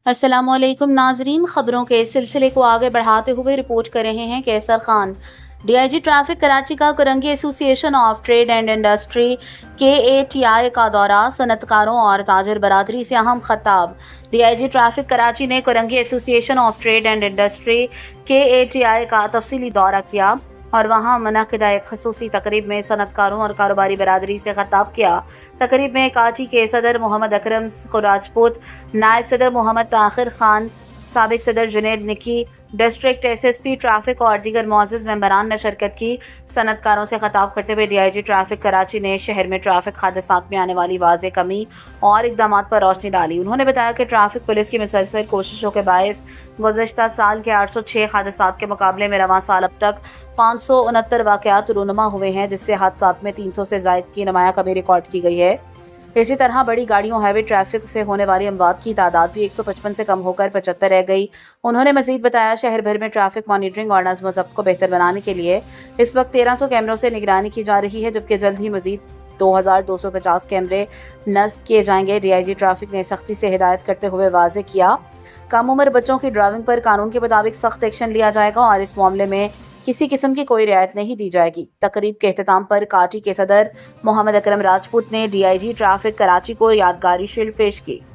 अस्सलामुअलैकुम नाजरीन, खबरों के सिलसिले को आगे बढ़ाते हुए रिपोर्ट कर रहे हैं कैसर खान। डीआईजी ट्रैफिक कराची का Korangi association of trade and industry KATI का दौरा, सनतकारों और ताजर बरादरी से अहम खिताब। डीआईजी ट्रैफिक कराची ने Korangi association of trade and industry KATI का तफसीली दौरा किया और वहाँ मुनक़िदा एक ख़ुसूसी तकरीब में सनतकारों और कारोबारी बरादरी से खिताब किया। तकरीब में काटी के सदर मोहम्मद अकरम राजपूत, नायब सदर मोहम्मद ताहिर खान, साबिक सदर जुनैद निकी, डिस्ट्रिक्ट SSP ट्रैफिक और दीगर मुअज़्ज़ज़ मेंबरान ने शिरकत की। सनतकारों से खिताब करते हुए डीआईजी ट्रैफिक कराची ने शहर में ट्रैफिक हादसात में आने वाली वाज़ेह कमी और इक़दामात पर रोशनी डाली। उन्होंने बताया कि ट्रैफिक पुलिस की मुसलसल कोशिशों के बायस गुज़श्ता साल के 806 हादसात के मुकाबले में रवां साल अब तक 569 वाक़यात रूनुमा हुए हैं, जिससे हादसात में 300 से ज़ायद की नुमाया कमी रिकॉर्ड की गई है। इसी तरह बड़ी गाड़ियों, हाईवे ट्रैफिक से होने वाली अमवात की तादाद भी 155 से कम होकर 75 रह गई। उन्होंने मजीद बताया, शहर भर में ट्रैफिक मॉनिटरिंग और नज़्म ज़ब्त को बेहतर बनाने के लिए इस वक्त 1300 कैमरों से निगरानी की जा रही है, जबकि जल्द ही मजीद 2250 कैमरे नस्ब किए जाएंगे। डीआईजी ट्रैफिक ने सख्ती से हिदायत करते हुए वाज़ेह किया, कम उम्र बच्चों की ड्राइविंग पर कानून के मुताबिक सख्त एक्शन लिया जाएगा और इस मामले में किसी किस्म की कोई रियायत नहीं दी जाएगी। तकरीब के अख्ताम पर काटी के सदर मोहम्मद अकरम राजपूत ने डीआईजी ट्रैफिक कराची को यादगारी शील्ड पेश की।